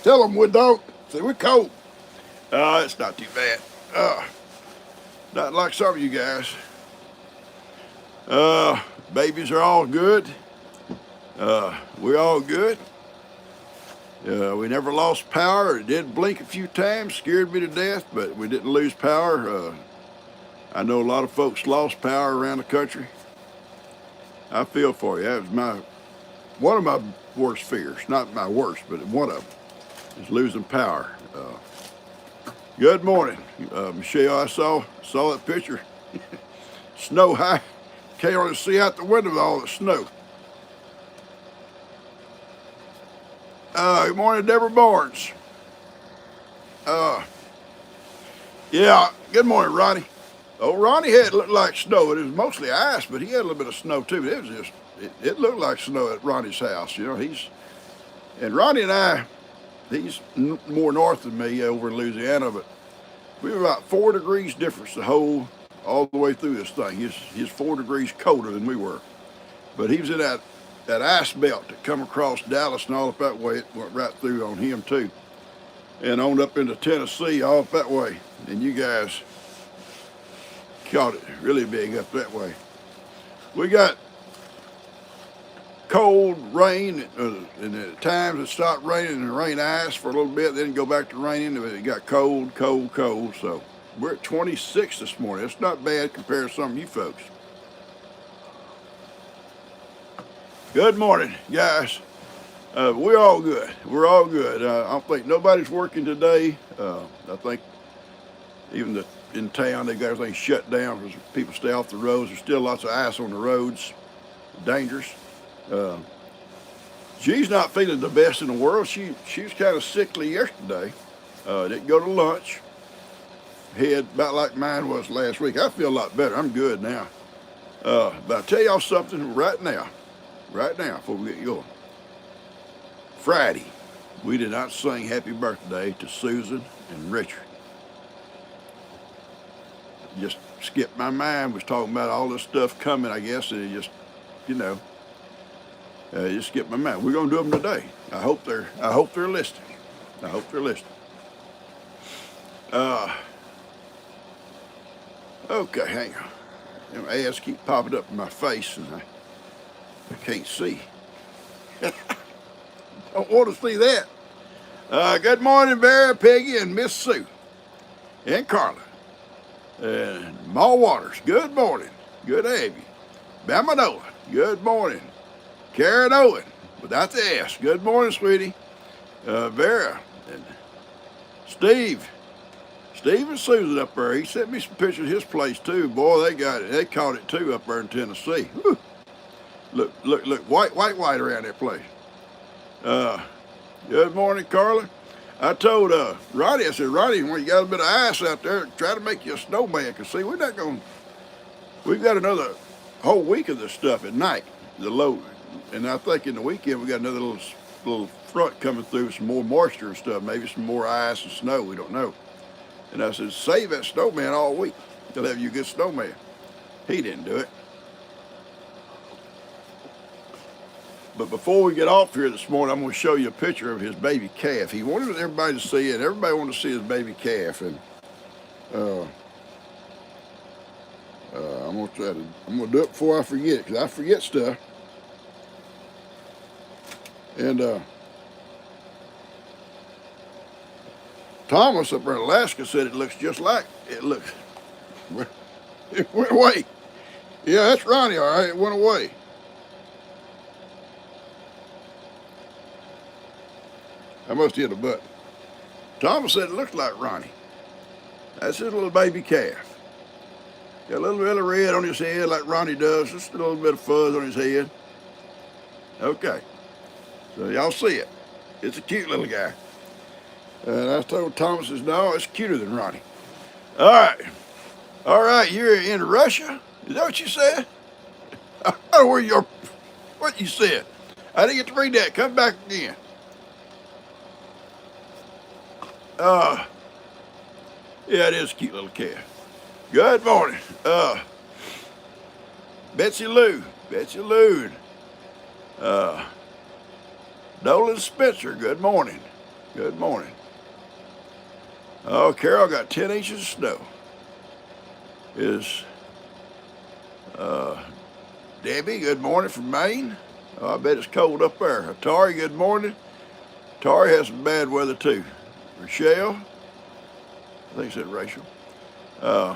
Tell them we don't. See, we're cold. It's not too bad. Not like some of you guys. Babies are all good. We're all good. We never lost power. It did blink a few times, scared me to death, but we didn't lose power. I know a lot of folks lost power around the country. I feel for you. That was one of my worst fears. Not my worst, but one of them is losing power. Good morning, Michelle. I saw that picture. Snow high. Can't hardly see out the window with all the snow. Good morning, Deborah Barnes. Yeah, good morning, Ronnie. Oh, Ronnie had looked like snow. It was mostly ice, but he had a little bit of snow too. It looked like snow at Ronnie's house. You know, and Ronnie and I, he's more north than me over in Louisiana, but we were about 4 degrees difference all the way through this thing. He's 4 degrees colder than we were, but he was in that ice belt that come across Dallas and all up that way. It went right through on him too, and on up into Tennessee, all up that way. And you guys caught it really big up that way. We got cold rain, and at times it stopped raining and rained ice for a little bit, then go back to raining. It got cold. So we're at 26 this morning. It's not bad compared to some of you folks. Good morning, guys. We're all good. We're all good. I don't think nobody's working today. I think even in town they got everything shut down because people stay off the roads. There's still lots of ice on the roads. Dangerous. She's not feeling the best in the world. She was kind of sickly yesterday. Didn't go to lunch. Head about like mine was last week. I feel a lot better. I'm good now. But I'll tell y'all something right now before we get going. Friday, we did not sing happy birthday to Susan and Richard. Just skipped my mind. Was talking about all this stuff coming, I guess, and it just, just skipped my mind. We're gonna do them today. I hope they're listening. Okay, hang on. Them ads keep popping up in my face, and I can't see. Don't want to see that. Good morning, Barry, Peggy, and Miss Sue, and Carla, and Ma Waters. Good morning. Good to have you. Bamanoa. Good morning. Karen Owen, without the S. Good morning, sweetie. Vera and Steve and Susan up there. He sent me some pictures of his place too. Boy, they got it. They caught it too up there in Tennessee. Whew. Look, white around that place. Good morning, Carla. I told Roddy, I said, Roddy, when you got a bit of ice out there, try to make you a snowman. Cause see, we've got another whole week of this stuff at night, the low. And I think in the weekend we got another little front coming through, some more moisture and stuff, maybe some more ice and snow, we don't know. And I said, save that snowman all week. They'll have you a good snowman. He didn't do it. But before we get off here this morning, I'm going to show you a picture of his baby calf. He wanted everybody to see it. Everybody wanted to see his baby calf. And I'm going to do it before I forget it, because I forget stuff. And Thomas up there in Alaska said it looks just like it looks. It went away. Yeah, that's Ronnie, all right. It went away. I must hit a button. Thomas said it looks like Ronnie. That's his little baby calf. Got a little bit of red on his head like Ronnie does. Just a little bit of fuzz on his head. Okay. So y'all see it. It's a cute little guy. And I told Thomas, no, it's cuter than Ronnie. All right, you're in Russia? Is that what you said? I don't know what you said. I didn't get to read that. Come back again. Yeah, it is a cute little calf. Good morning. Betsy Lou. Nolan Spencer, good morning. Good morning. Oh, Carol got 10 inches of snow. Is uh, Debbie, good morning from Maine. Oh, I bet it's cold up there. Atari, good morning. Atari has some bad weather too. Rochelle, I think it's said Rachel. Uh,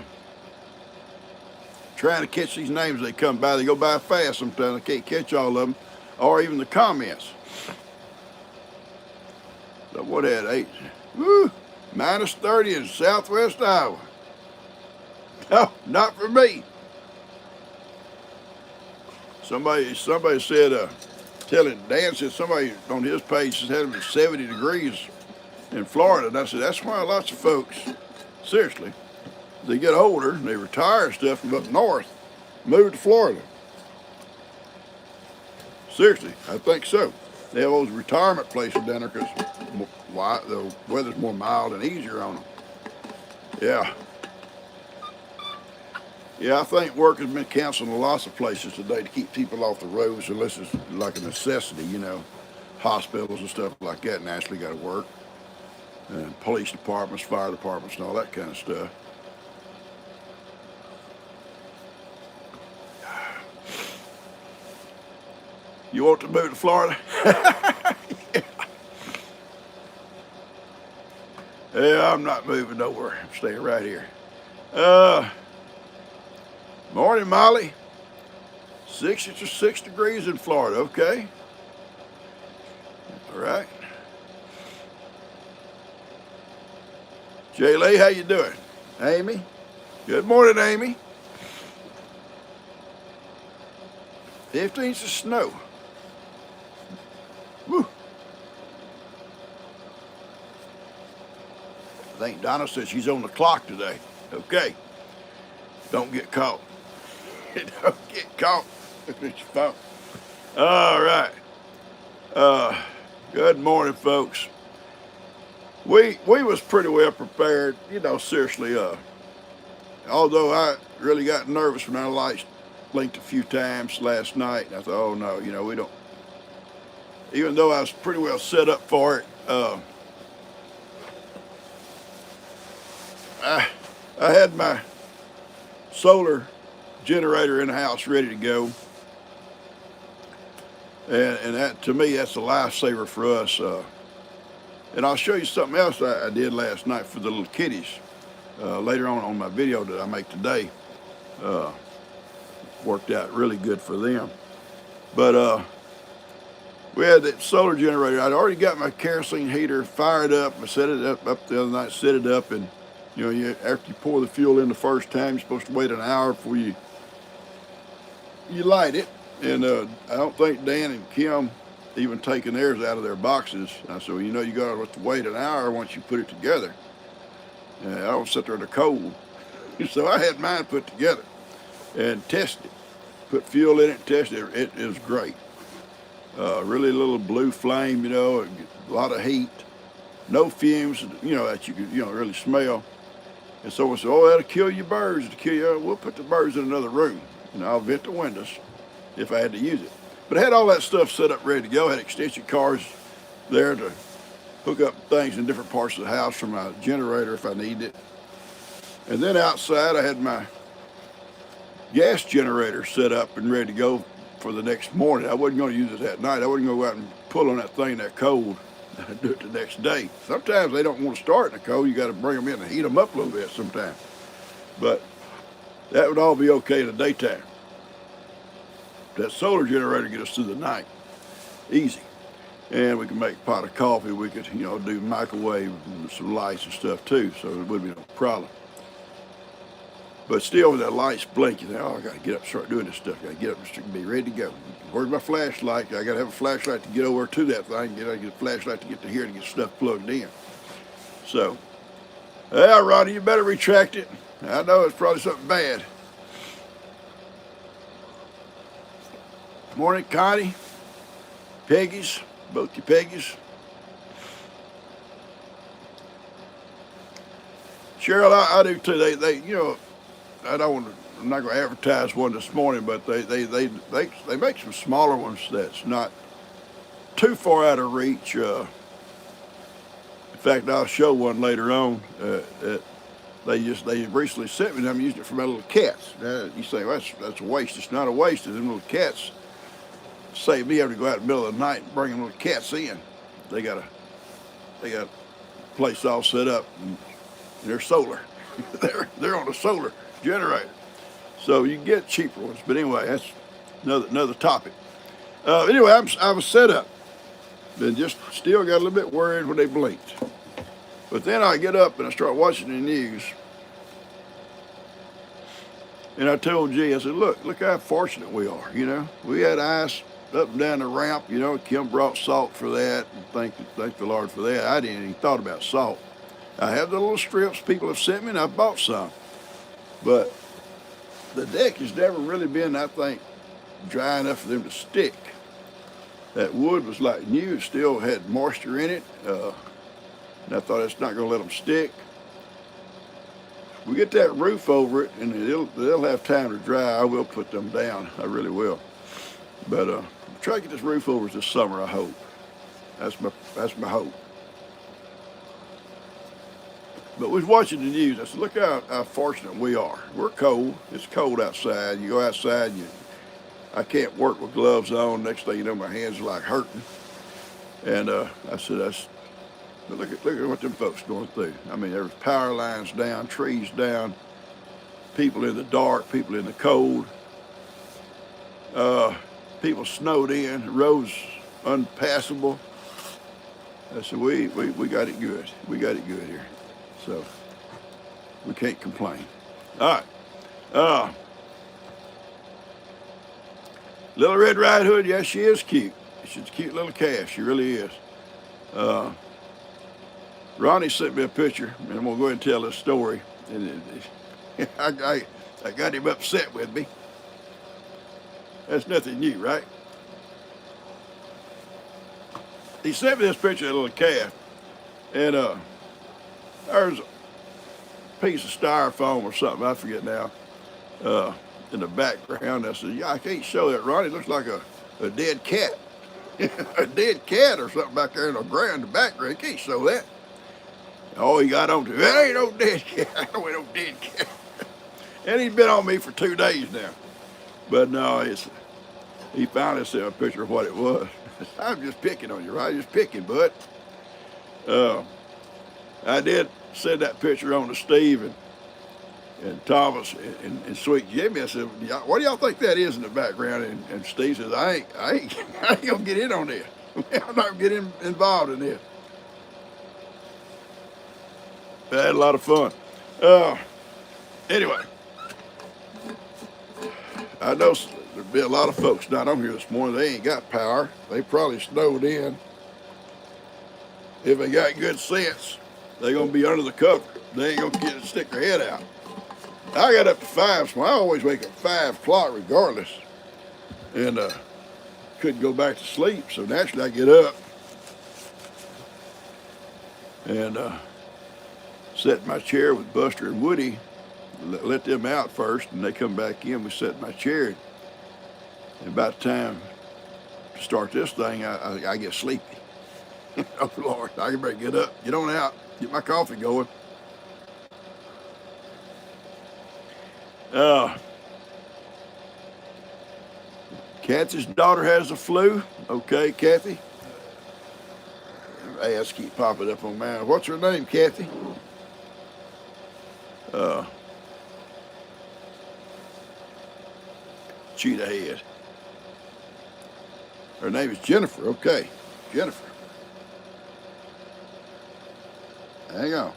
Trying to catch these names as they come by. They go by fast sometimes. I can't catch all of them, or even the comments. So what had 8? Woo! Minus 30 in southwest Iowa. No, not for me. Somebody said, telling Dan said somebody on his page said it was 70 degrees in Florida. And I said, that's why lots of folks, seriously, they get older and they retire and stuff from up north, move to Florida. Seriously, I think so. They have those retirement places down there because the weather's more mild and easier on them. Yeah. Yeah, I think work has been canceled in lots of places today to keep people off the roads unless it's like a necessity, you know. Hospitals and stuff like that naturally got to work. And police departments, fire departments, and all that kind of stuff. You want to move to Florida? Yeah, I'm not moving nowhere. I'm staying right here. Morning, Molly. 6 degrees in Florida. Okay. All right. Jay Lee, how you doing? Amy? Good morning, Amy. 15 inches of snow. Woo. I think Donna says she's on the clock today. Okay. Don't get caught. Don't get caught with your phone. All right. Good morning, folks. We was pretty well prepared, you know, seriously. Although I really got nervous when our lights blinked a few times last night, and I thought, oh no, you know, we don't. Even though I was pretty well set up for it, I had my solar generator in the house ready to go, and that, to me, that's a lifesaver for us. And I'll show you something else I did last night for the little kitties later on my video that I make today. Worked out really good for them. But we had that solar generator. I'd already got my kerosene heater fired up. I set it up the other night, set it up, and you know, after you pour the fuel in the first time, you're supposed to wait an hour before you light it. And I don't think Dan and Kim even taking theirs out of their boxes. I said, well, you know, you got to have to wait an hour once you put it together. I don't sit there in the cold. So I had mine put together and tested it. Put fuel in it, tested it. It was great. Really little blue flame, you know, a lot of heat, no fumes, you know, that you could, you know, really smell. And someone said, oh, that'll kill your birds. It'll kill you. We'll put the birds in another room, and I'll vent the windows if I had to use it. But I had all that stuff set up ready to go. I had extension cords there to hook up things in different parts of the house for my generator if I needed it. And then outside I had my gas generator set up and ready to go for the next morning. I wasn't going to use it that night. I wasn't going to go out and pull on that thing that cold and do it the next day. Sometimes they don't want to start in the cold. You got to bring them in and heat them up a little bit sometimes. But that would all be okay in the daytime. That solar generator get us through the night, easy. And we can make a pot of coffee. We could, you know, do microwave and some lights and stuff too, so it wouldn't be no problem. But still, with that light's blinking, oh, I got to get up and start doing this stuff. I got to get up and be ready to go. Where's my flashlight? I got to have a flashlight to get over to that thing. I got to get a flashlight to get to here to get stuff plugged in. So, yeah, Ronnie, you better retract it. I know it's probably something bad. Morning, Connie, Peggy's, both your Peggy's. Cheryl, I do too. They, you know, I don't want to. I'm not going to advertise one this morning, but they make some smaller ones that's not too far out of reach. fact, I'll show one later on. That they recently sent me. I'm using it for my little cats. You say, well, that's a waste. It's not a waste. Them little cats save me having to go out in the middle of the night and bring them little cats in. They got a place all set up, and they're solar. they're on a solar generator, so you can get cheaper ones. But anyway, that's another topic. Anyway, I was set up, and just still got a little bit worried when they blinked. But then I get up and I start watching the news, and I told G, I said, look how fortunate we are. You know, we had ice up and down the ramp. You know, Kim brought salt for that, and thank the Lord for that. I didn't even thought about salt. I have the little strips people have sent me, and I bought some. But the deck has never really been, I think, dry enough for them to stick. That wood was like new; it still had moisture in it. And I thought it's not going to let them stick. We get that roof over it, and they'll have time to dry. I will put them down. I really will. But try to get this roof over this summer. I hope. That's my hope. But we was watching the news. I said, look how fortunate we are. We're cold. It's cold outside. You go outside, I can't work with gloves on. Next thing you know, my hands are like hurting. And I said, but look at what them folks going through. I mean, there's power lines down, trees down, people in the dark, people in the cold, people snowed in, roads unpassable. I said, we got it good. We got it good here. So we can't complain. All right. Little Red Riding Hood, yes, she is cute. She's a cute little calf. She really is. Ronnie sent me a picture, and I'm going to go ahead and tell this story. And I got him upset with me. That's nothing new, right? He sent me this picture of a little calf, and there's a piece of styrofoam or something, I forget now, in the background. I said, yeah, I can't show that, Ronnie. It looks like a dead cat. A dead cat or something back there in the ground in the background. You can't show that. Oh, he got on to it. That ain't no dead cat. I don't want no dead cat. And he's been on me for 2 days now. But no, he finally sent a picture of what it was. I'm just picking on you, right? Just picking, bud. I did send that picture on to Steve and Thomas and Sweet Jimmy. I said, what do y'all think that is in the background? And Steve says, I ain't gonna get in on this. I'm not gonna get involved in this. I had a lot of fun. Anyway, I know there'll be a lot of folks not on here this morning. They ain't got power. They probably snowed in. If they got good sense, they're going to be under the cover. They ain't going to get to stick their head out. I got up to 5, so I always wake up 5 o'clock regardless. And couldn't go back to sleep, so naturally I get up and sit in my chair with Buster and Woody, let them out first, and they come back in. We sit in my chair, and about the time to start this thing, I get sleepy. Oh, Lord, I better get up, get on out, get my coffee going. Kathy's daughter has the flu. Okay, Kathy. Ads keep popping up on mine. What's her name, Kathy? Cheetah head. Her name is Jennifer. Okay, Jennifer. Hang on.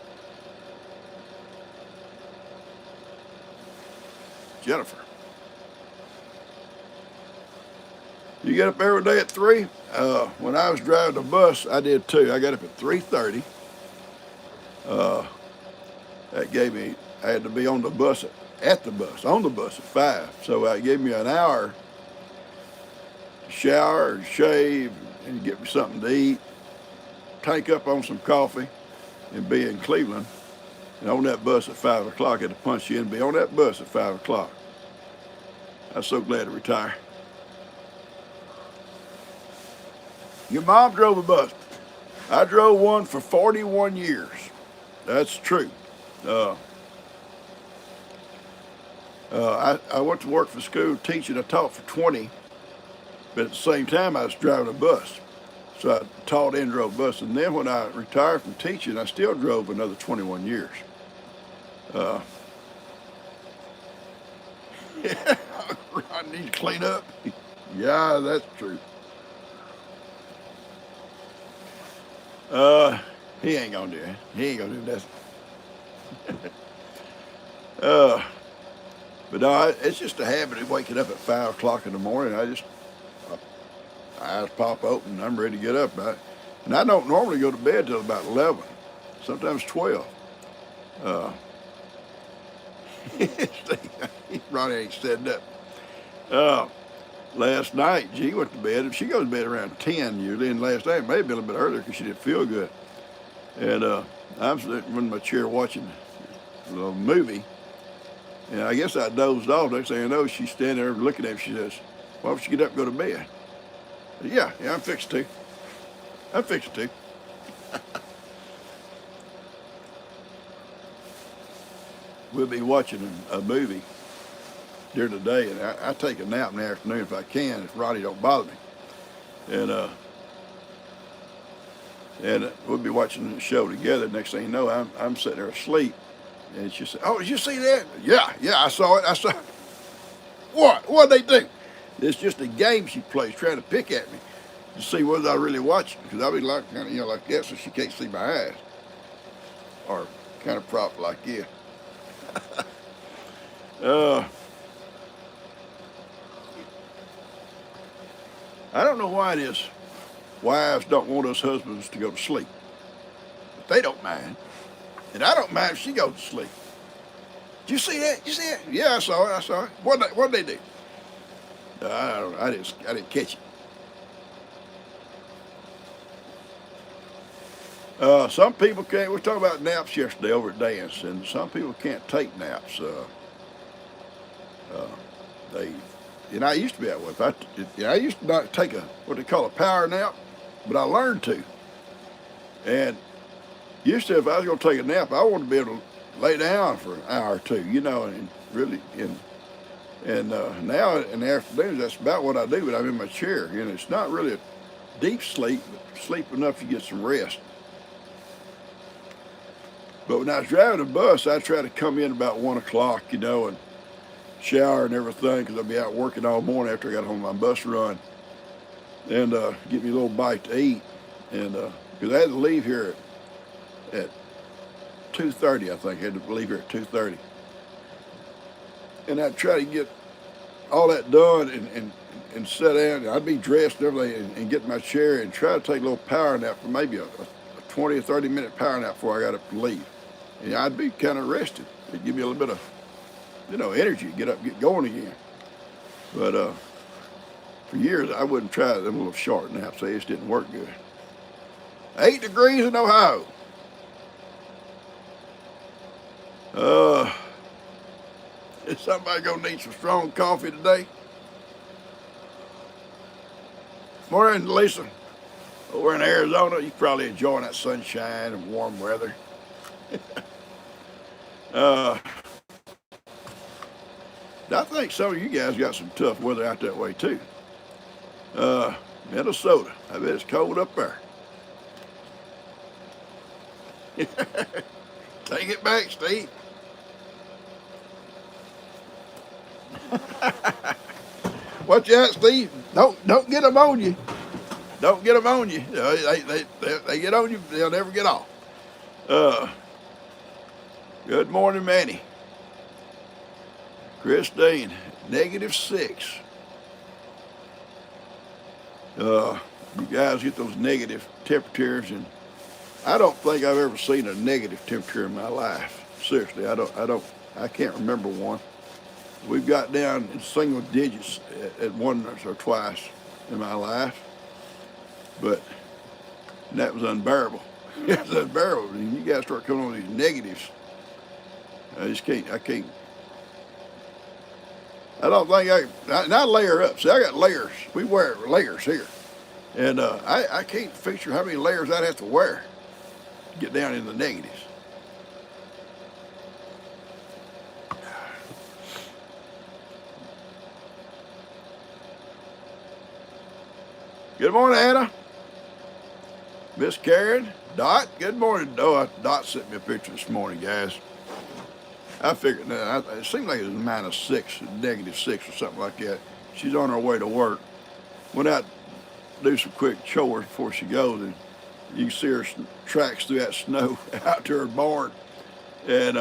Jennifer. You get up every day at 3? When I was driving the bus, I did too. I got up at 3:30. That gave me, I had to be on the bus at 5. So it gave me an hour to shower and shave and get me something to eat, tank up on some coffee, and be in Cleveland. And on that bus at 5 o'clock, I had to punch in and be on that bus at 5 o'clock. I was so glad to retire. Your mom drove a bus. I drove one for 41 years. That's true. Uh, I went to work for school teaching. I taught for 20, but at the same time I was driving a bus. So I taught and drove a bus. And then when I retired from teaching, I still drove another 21 years. Uh, yeah, I need to clean up. Yeah, that's true. Uh, he ain't gonna do it. He ain't gonna do that. Uh, but no, it's just a habit of waking up at 5 o'clock in the morning. Eyes pop open, I'm ready to get up. And I don't normally go to bed till about 11, sometimes 12. Uh, Ronnie ain't said that. Uh, Last night, she went to bed. She goes to bed around 10 usually, and last night it may have been a little bit earlier because she didn't feel good. And I'm sitting in my chair watching a little movie, and I guess I dozed off. Next thing I know, she's standing there looking at me. She says, "Why don't you get up and go to bed?" Yeah, I'm fixing to. I'm fixing to. We'll be watching a movie during the day, and I take a nap in the afternoon if I can, if Roddy don't bother me. And we'll be watching the show together. Next thing you know, I'm sitting there asleep, and she said, "Oh, did you see that?" Yeah, I saw it. I saw it. What'd they do? It's just a game she plays, trying to pick at me to see whether I really watching, because I'll be like, kind of, like that, so she can't see my eyes, or kind of prop like yeah. uh, I don't know why it is. Wives don't want us husbands to go to sleep, but they don't mind, and I don't mind if she goes to sleep. Did you see that? You see it? Yeah, I saw it. I saw it. What'd they do? I don't know. I didn't catch it. Some people can't. We were talking about naps yesterday over at Dan's, and some people can't take naps. Uh, they, and I used to be that way. I used to not take what they call a power nap, but I learned to. And used to, if I was going to take a nap, I wanted to be able to lay down for an hour or two, and really, and now in the afternoons, that's about what I do, but I'm in my chair. It's not really a deep sleep, but sleep enough to get some rest. But when I was driving the bus, I try to come in about 1 o'clock, and shower and everything, because I'll be out working all morning after I got home on my bus run, and get me a little bite to eat, and because I had to leave here at 2:30, I think. I had to leave here at 2:30. And I'd try to get all that done and sit down. And I'd be dressed and everything and get in my chair and try to take a little power nap for maybe a 20 or 30 minute power nap before I got up to leave. And I'd be kind of rested. It'd give me a little bit of, energy, get up, get going again. But for years, I wouldn't try them little short naps. They just didn't work good. 8 degrees in Ohio. Is somebody gonna need some strong coffee today? Morning, Lisa. Over in Arizona, you're probably enjoying that sunshine and warm weather. I think some of you guys got some tough weather out that way too. Minnesota, I bet it's cold up there. Take it back, Steve. Watch out, Steve. Don't get them on you. Don't get them on you. They get on you, they'll never get off. Good morning, Manny. Christine, -6. You guys get those negative temperatures, and I don't think I've ever seen a negative temperature in my life. Seriously, I can't remember one. We've got down in single digits at once or twice in my life, but that was unbearable. It was unbearable. And you guys start coming on these negatives. I can't. I don't think and I layer up. See, I got layers. We wear layers here. And I can't picture how many layers I'd have to wear to get down in the negatives. Good morning, Anna. Miss Karen. Dot. Good morning. Dot sent me a picture this morning, guys. I figured it seemed like it was -6, -6 or something like that. She's on her way to work. Went out to do some quick chores before she goes, and you can see her tracks through that snow out to her barn, and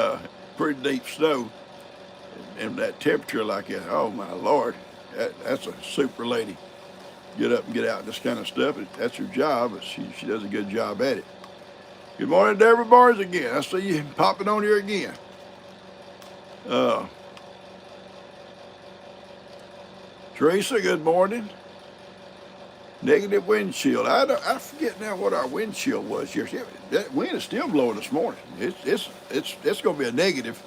pretty deep snow, and that temperature like that. Oh my Lord, that's a super lady. Get up and get out and this kind of stuff. That's her job, but she does a good job at it. Good morning, Deborah Barnes again. I see you popping on here again. Teresa, good morning. Negative wind chill. I forget now what our wind chill was yesterday. That wind is still blowing this morning. It's going to be a negative,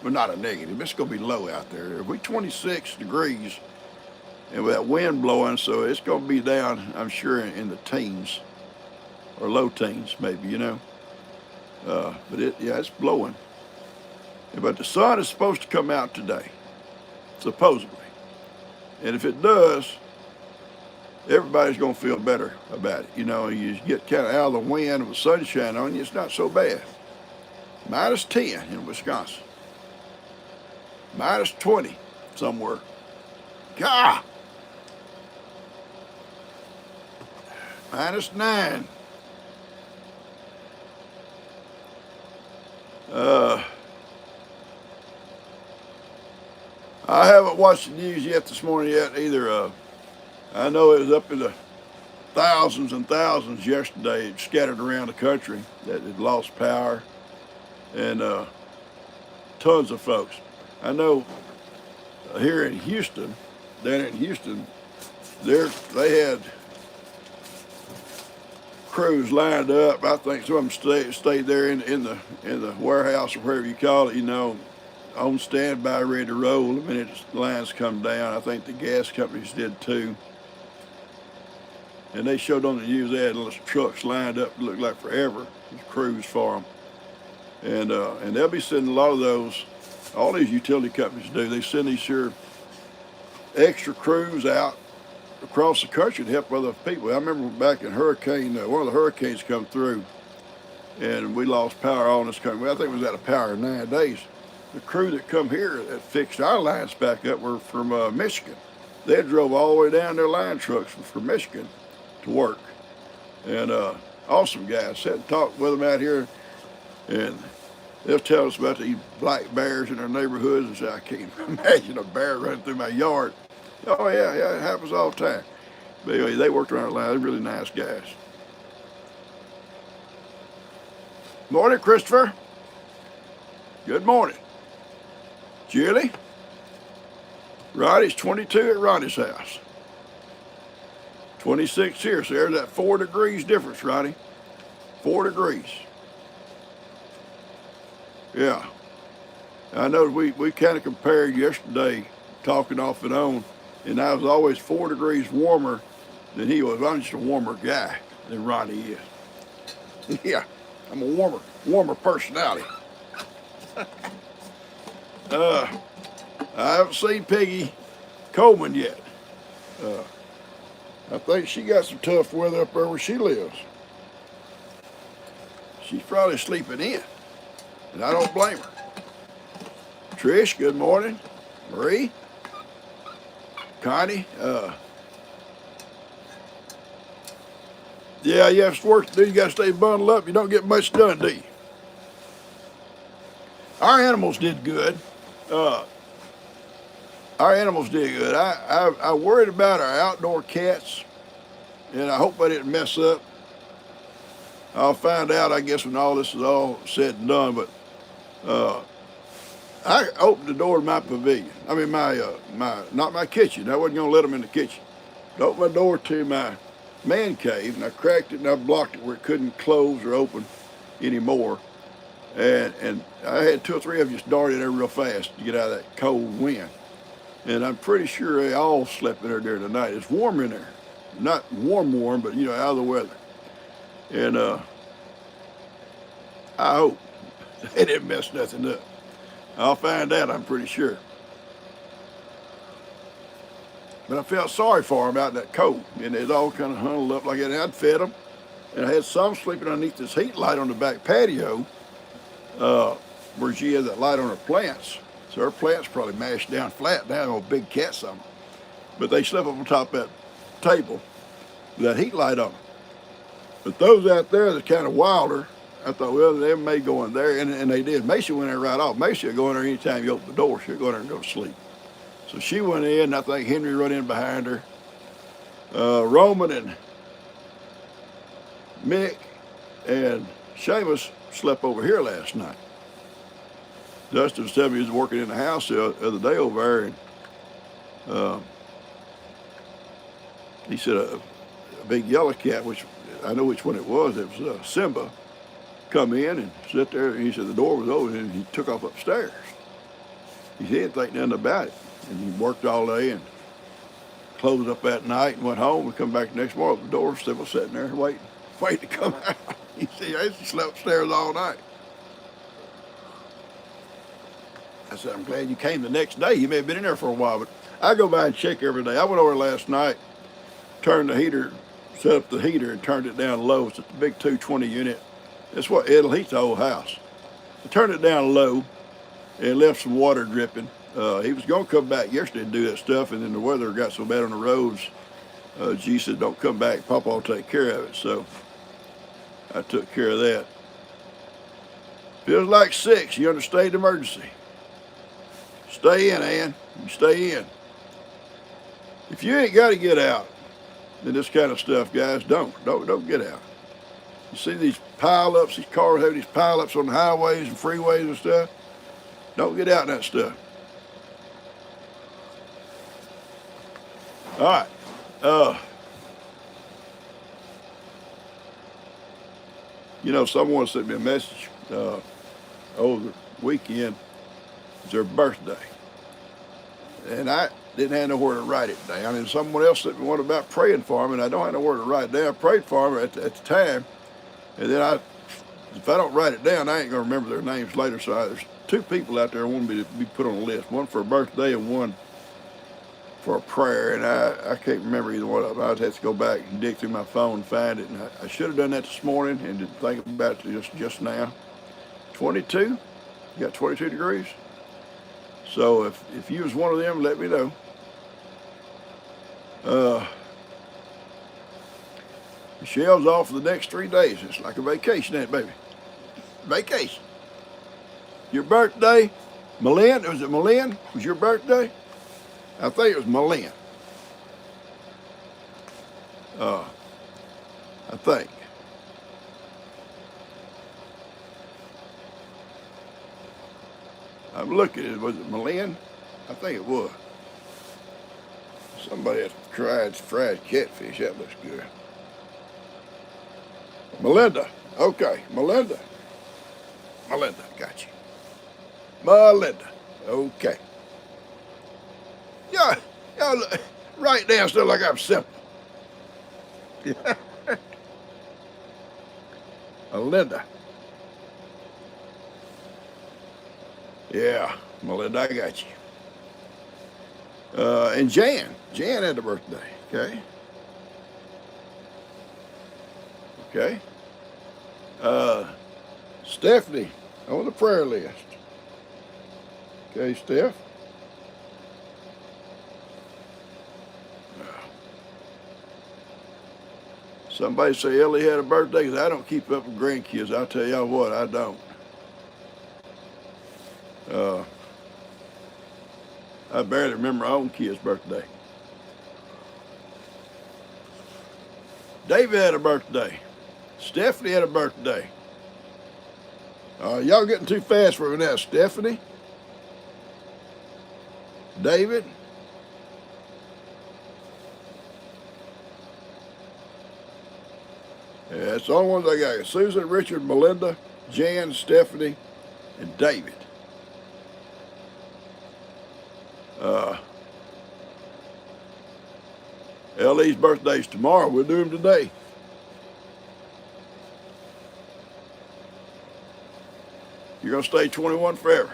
but not a negative. It's going to be low out there. We 26 degrees, and with that wind blowing, so it's going to be down, I'm sure, in the teens or low teens, maybe, you know. But it's blowing. But the sun is supposed to come out today, supposedly. And if it does, everybody's going to feel better about it. You know, you get kind of out of the wind with sunshine on you, it's not so bad. -10 in Wisconsin. -20 somewhere. God! -9. I haven't watched the news yet this morning yet either. I know it was up in the thousands and thousands yesterday, scattered around the country, that had lost power, and tons of folks. I know here in Houston, down in Houston, they had crews lined up. I think some of them stayed there in the warehouse or wherever you call it, you know, on standby, ready to roll the minute the lines come down. I think the gas companies did too. And they showed on the news they had little trucks lined up, looked like forever, crews for them. And they'll be sending a lot of those. All these utility companies do. They send these here extra crews out across the country to help other people. I remember back in one of the hurricanes come through, and we lost power all in this country. I think it was out of power in 9 days. The crew that come here that fixed our lines back up were from Michigan. They drove all the way down their line trucks from Michigan to work. And awesome guys. Sat and talked with them out here, and they'll tell us about these black bears in their neighborhoods, and say, I can't imagine a bear running through my yard. Oh yeah, it happens all the time. But anyway, they worked around our line. They're really nice guys. Morning, Christopher. Good morning. Julie. Roddy's 22 at Roddy's house. 26 here, so there's that 4 degrees difference, Roddy. 4 degrees. Yeah. I know we kind of compared yesterday, talking off and on, and I was always 4 degrees warmer than he was. I'm just a warmer guy than Roddy is. Yeah, I'm a warmer personality. I haven't seen Peggy Coleman yet. I think she got some tough weather up there where she lives. She's probably sleeping in, and I don't blame her. Trish, good morning. Marie, Connie. Yeah, you have some work to do. You got to stay bundled up. You don't get much done, do you? Our animals did good. I worried about our outdoor cats, and I hope I didn't mess up. I'll find out, I guess, when all this is all said and done. But I opened the door to my pavilion. I mean, not my kitchen. I wasn't going to let them in the kitchen. I opened my door to my man cave, and I cracked it, and I blocked it where it couldn't close or open anymore. And I had 2 or 3 of them just dart in there real fast to get out of that cold wind. And I'm pretty sure they all slept in there during the night. It's warm in there. not warm, but out of the weather. And I hope they didn't mess nothing up. I'll find out, I'm pretty sure. But I felt sorry for them out in that cold, and they'd all kind of huddled up like that. And I'd fed them, and I had some sleeping underneath this heat light on the back patio, where she had that light on her plants. So her plants probably mashed down flat now, old big cats on them. But they slept up on top of that table with that heat light on them. But those out there that's kind of wilder, I thought, well, they may go in there, and they did. Macy went in there right off. Macy would go in there anytime you open the door. She'd go in there and go to sleep. So she went in, and I think Henry run in behind her. Roman and Mick and Seamus slept over here last night. Dustin was telling me he was working in the house the other day over there, and he said a big yellow cat, which I know which one it was Simba, come in and sit there, and he said the door was open, and he took off upstairs. He didn't think nothing about it, and he worked all day and closed up that night and went home and come back the next morning. The door still was sitting there waiting to come out. He said, he slept upstairs all night. I said, I'm glad you came the next day. You may have been in there for a while, but I go by and check every day. I went over last night, turned the heater, set up the heater and turned it down low. It's a big 220 unit. That's what it'll heat the whole house. I turned it down low and left some water dripping. He was going to come back yesterday and do that stuff, and then the weather got so bad on the roads. G said, don't come back. PawPaw will take care of it. So I took care of that. Feels like 6. You under state emergency. Stay in, Ann. You stay in. If you ain't got to get out in this kind of stuff, guys, don't get out. You see these pile-ups, these cars have these pile-ups on the highways and freeways and stuff. Don't get out in that stuff. All right. Someone sent me a message over the weekend. It's their birthday. And I didn't have nowhere to write it down. And someone else sent me one about praying for them, and I don't have nowhere to write it down. I prayed for them at the time. And then if I don't write it down, I ain't going to remember their names later. So there's 2 people out there who want me to be put on the list. One for a birthday and one for a prayer. And I can't remember either one of them. I'd have to go back and dig through my phone and find it. And I should have done that this morning and didn't think about it just now. 22? You got 22 degrees? So if you was one of them, let me know. Michelle's off for the next 3 days. It's like a vacation, ain't it, baby? Vacation. Your birthday, Malin, was it Malin? Was your birthday? I think it was Malin. I think. I'm looking at it. Was it Malin? I think it was. Somebody had fried catfish. That looks good. Melinda. Okay, Melinda. Melinda, got you. Melinda. Okay. Y'all write down stuff like I'm simple. Melinda. Yeah, Melinda, I got you. And Jan had a birthday, okay? Okay. Stephanie on the prayer list. Okay, Steph. Somebody say Ellie had a birthday, because I don't keep up with grandkids. I'll tell y'all what, I don't. I barely remember my own kid's birthday. David had a birthday. Stephanie had a birthday. Y'all getting too fast for me now. Stephanie, David, yeah, that's the only ones I got. Susan, Richard, Melinda, Jan, Stephanie, and David. L.E.'s birthday's tomorrow. We'll do him today. You're going to stay 21 forever.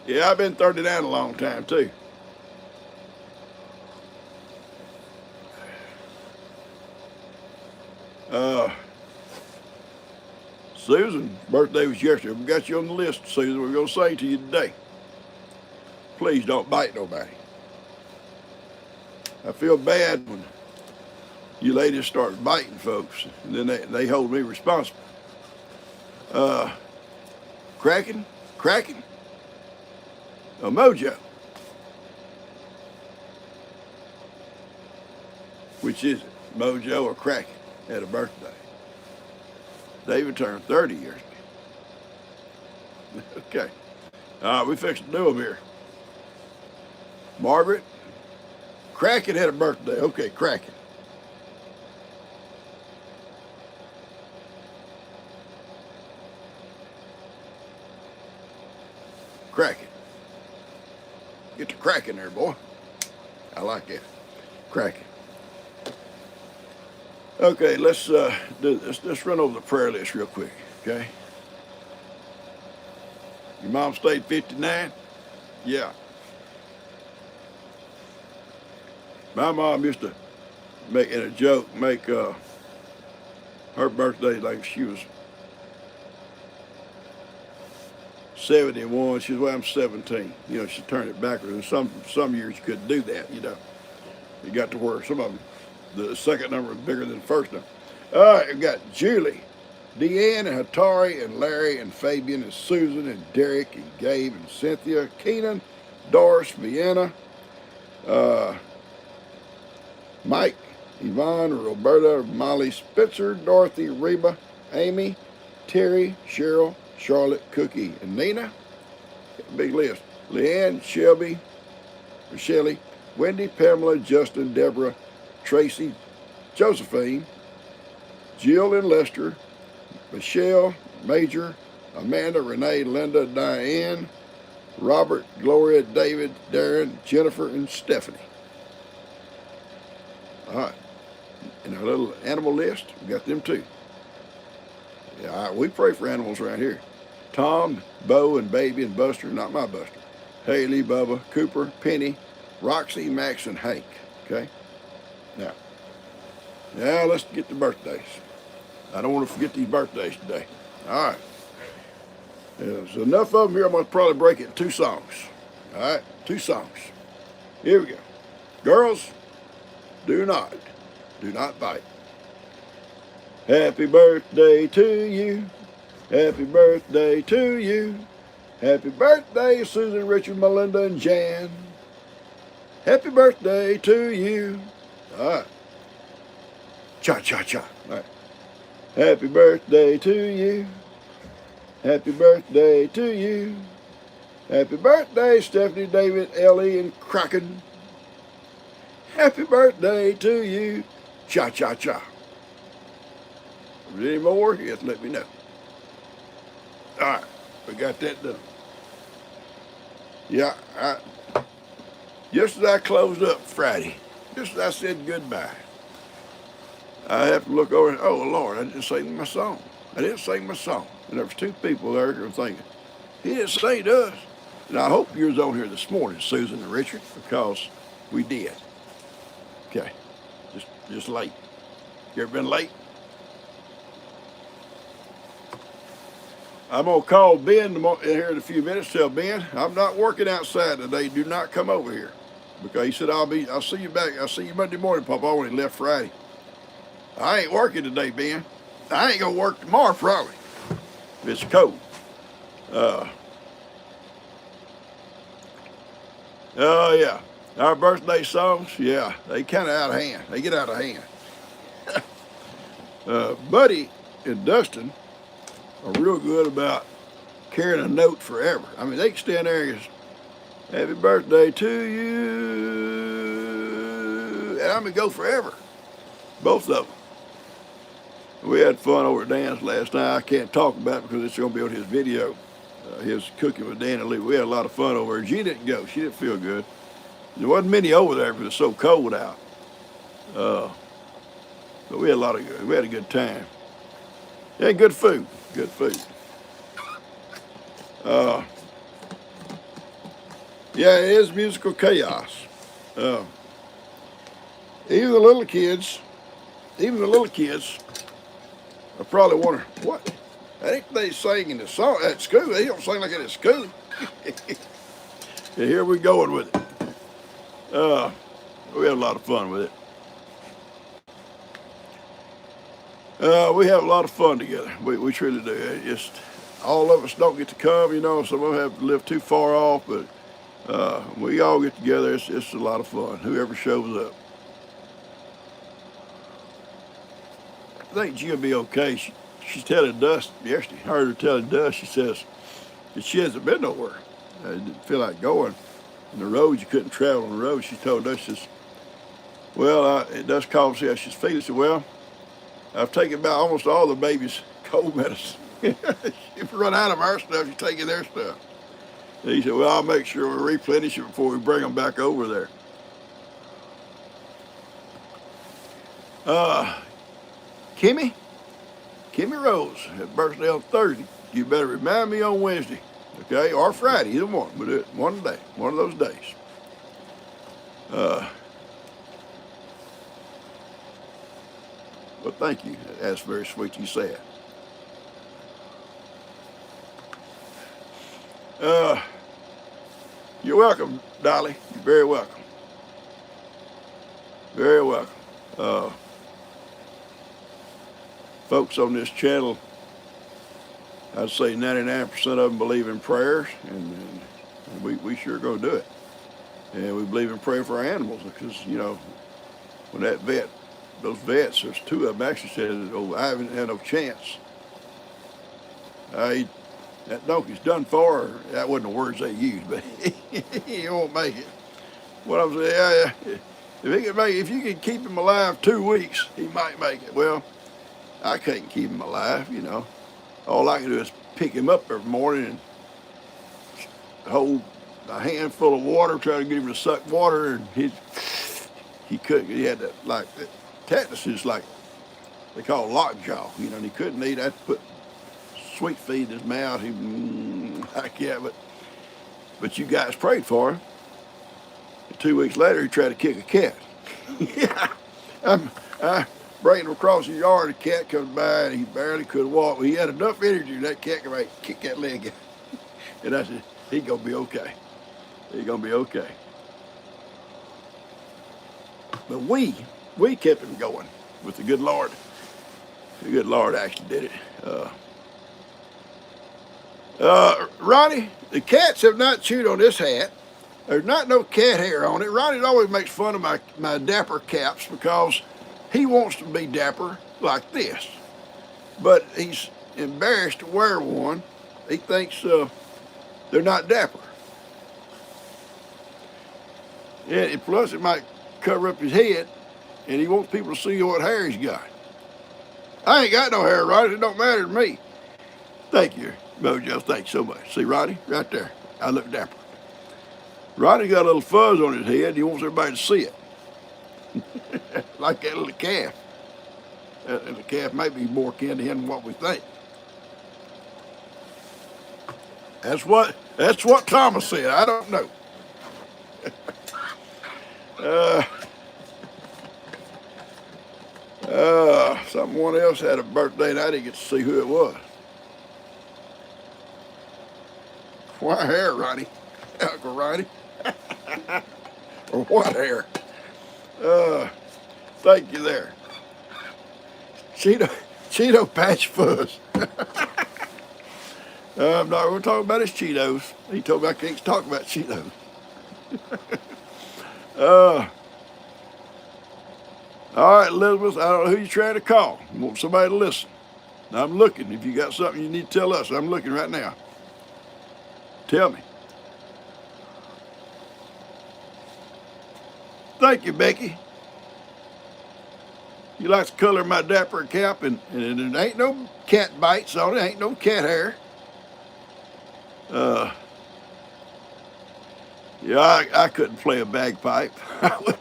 Yeah, I've been 39 a long time, too. Susan's birthday was yesterday. We got you on the list, Susan. We're going to say to you today, please don't bite nobody. I feel bad when you ladies start biting folks, and then they hold me responsible. Cracking? A Mojo. Which is it, Mojo or Kraken? Had a birthday. David turned 30 years ago. Okay. All right, we fixed to do them here. Margaret, Kraken had a birthday. Okay, Kraken. Kraken. Get the Kraken there, boy. I like that. Kraken. Okay, let's run over the prayer list real quick, okay? Your mom stayed 59? Yeah. My mom used to make, in a joke, her birthday like she was 71. She was, well, I'm 17. You know, she turned it backwards. And some years you couldn't do that, you know. You got to where some of them, the second number was bigger than the first number. All right, we've got Julie, Deanne, and Hatari, and Larry, and Fabian, and Susan, and Derek, and Gabe, and Cynthia, Keenan, Doris, Vienna, Mike, Yvonne, Roberta, Molly, Spencer, Dorothy, Reba, Amy, Terry, Cheryl, Charlotte, Cookie, and Nina. Big list. Leanne, Shelby, Shelley, Wendy, Pamela, Justin, Deborah, Tracy, Josephine, Jill and Lester, Michelle, Major, Amanda, Renee, Linda, Diane, Robert, Gloria, David, Darren, Jennifer, and Stephanie. All right. And our little animal list, we got them too. Yeah, we pray for animals around here. Tom, Bo, and Baby, and Buster, not my Buster. Haley, Bubba, Cooper, Penny, Roxy, Max, and Hank. Okay? Now, let's get the birthdays. I don't want to forget these birthdays today. All right. There's enough of them here. I'm going to probably break it in 2 songs. All right? 2 songs. Here we go. Girls, do not bite. Happy birthday to you. Happy birthday to you. Happy birthday, Susan, Richard, Melinda, and Jan. Happy birthday to you. All right. Cha-cha-cha. All right. Happy birthday to you. Happy birthday to you. Happy birthday, Stephanie, David, Ellie, and Kraken. Happy birthday to you. Cha-cha-cha. If there's any more, you have to let me know. All right, we got that done. Yeah, just as I closed up Friday, just as I said goodbye, I have to look over and, oh, Lord, I didn't sing my song. And there was 2 people there who were thinking, he didn't sing to us. And I hope you was on here this morning, Susan and Richard, because we did. Okay, just late. You ever been late? I'm going to call Ben here in a few minutes. Tell Ben, I'm not working outside today. Do not come over here. Because he said, I'll see you back. I'll see you Monday morning, PawPaw, when he left Friday. I ain't working today, Ben. I ain't going to work tomorrow, probably. If it's cold. Oh, yeah. Our birthday songs, yeah, they kind of out of hand. They get out of hand. Buddy and Dustin are real good about carrying a note forever. I mean, they can stand there and just, happy birthday to you. And I'm going to go forever. Both of them. We had fun over at Dan's last night. I can't talk about it because it's going to be on his video. His cooking with Dan and Lee. We had a lot of fun over there. She didn't go. She didn't feel good. There wasn't many over there because it's so cold out. Uh, but we had a good time. Yeah, good food. Good food. Uh, yeah, it is musical chaos. Uh, even the little kids, even the little kids, I probably wonder what. I think they sing in the song at school. They don't sing like it at school. And here we going with it. We had a lot of fun with it. We have a lot of fun together. We truly do. It just all of us don't get to come. You know, some of them have to live too far off, but we all get together. It's a lot of fun. Whoever shows up. I think she'll be okay. She's telling Dust yesterday. I heard her telling Dust. She says that she hasn't been nowhere. I didn't feel like going. On the road, you couldn't travel on the road. She told us, she says, well, it does call see how she's feeling. She said, well, I've taken about almost all the baby's cold medicine. If we run out of our stuff, you're taking their stuff. And he said, well, I'll make sure we replenish it before we bring them back over there. Kimmy Rose had birthday on Thursday. You better remind me on Wednesday, okay, or Friday, either one. We'll do it one day, one of those days. Well, thank you. That's very sweet you said. You're welcome, Dolly. You're very welcome. Very welcome. Folks on this channel, I'd say 99% of them believe in prayers, and we sure go do it. And we believe in praying for our animals because, you know, when those vets, there's two of them actually said, oh, I haven't had no chance. That donkey's done for. That wasn't the words they used, but he won't make it. What I'm saying, if you can keep him alive 2 weeks, he might make it. Well, I can't keep him alive, you know. All I can do is pick him up every morning and hold a handful of water, try to get him to suck water, and he couldn't. He had that, like, tetanus is like they call lockjaw, you know, and he couldn't eat. I had to put sweet feed in his mouth. Like, yeah, but you guys prayed for him. And 2 weeks later, he tried to kick a cat. Yeah, I bring him across the yard. The cat comes by, and he barely could walk. He had enough energy, that cat could kick that leg out. And I said, he's gonna be okay. He's gonna be okay. But we kept him going with the good Lord. The good Lord actually did it. Ronnie, the cats have not chewed on this hat. There's not no cat hair on it. Ronnie always makes fun of my dapper caps because he wants to be dapper like this. But he's embarrassed to wear one. He thinks they're not dapper. And plus it might cover up his head, and he wants people to see what hair he's got. I ain't got no hair, Ronnie. It don't matter to me. Thank you, Mojo. Thanks so much. See, Ronnie, right there. I look dapper. Ronnie's got a little fuzz on his head. He wants everybody to see it. Like that little calf. That little calf may be more kin to him than what we think. That's what Thomas said. I don't know. Someone else had a birthday and I didn't get to see who it was. White hair, Ronnie. Uncle Ronnie. Or what hair? Thank you there. Cheeto Patch Fuzz. I'm not going to talk about his Cheetos. He told me I can't talk about Cheetos. All right, Elizabeth, I don't know who you're trying to call. I want somebody to listen. I'm looking. If you got something you need to tell us, I'm looking right now. Tell me. Thank you, Becky. You like the color of my dapper cap, and there ain't no cat bites on it, ain't no cat hair. Yeah, I couldn't play a bagpipe.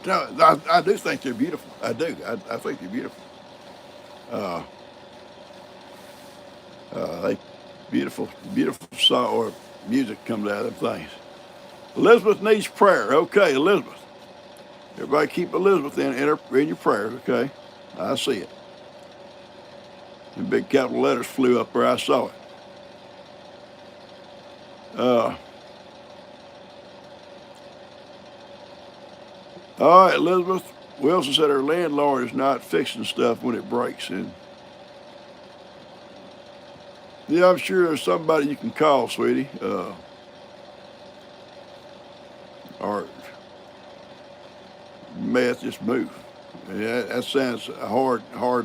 No, I do think they're beautiful. I do. I think they're beautiful. Uh, they beautiful, beautiful song or music comes out of them things. Elizabeth needs prayer. Okay, Elizabeth. Everybody keep Elizabeth in your prayers. Okay, I see it. And big capital letters flew up where I saw it. Uh, all right, Elizabeth. Wilson said her landlord is not fixing stuff when it breaks. And yeah, I'm sure there's somebody you can call, sweetie. Or meth just move. Yeah, that sounds a hard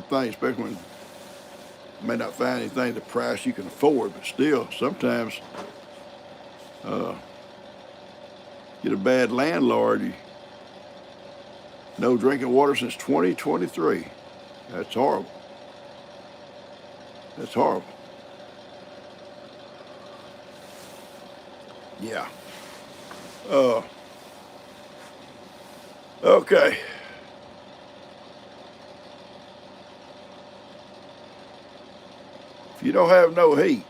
thing, especially when you may not find anything the price you can afford, but still, sometimes uh, get a bad landlord. No drinking water since 2023. That's horrible. That's horrible. Yeah. Uh, okay. If you don't have no heat,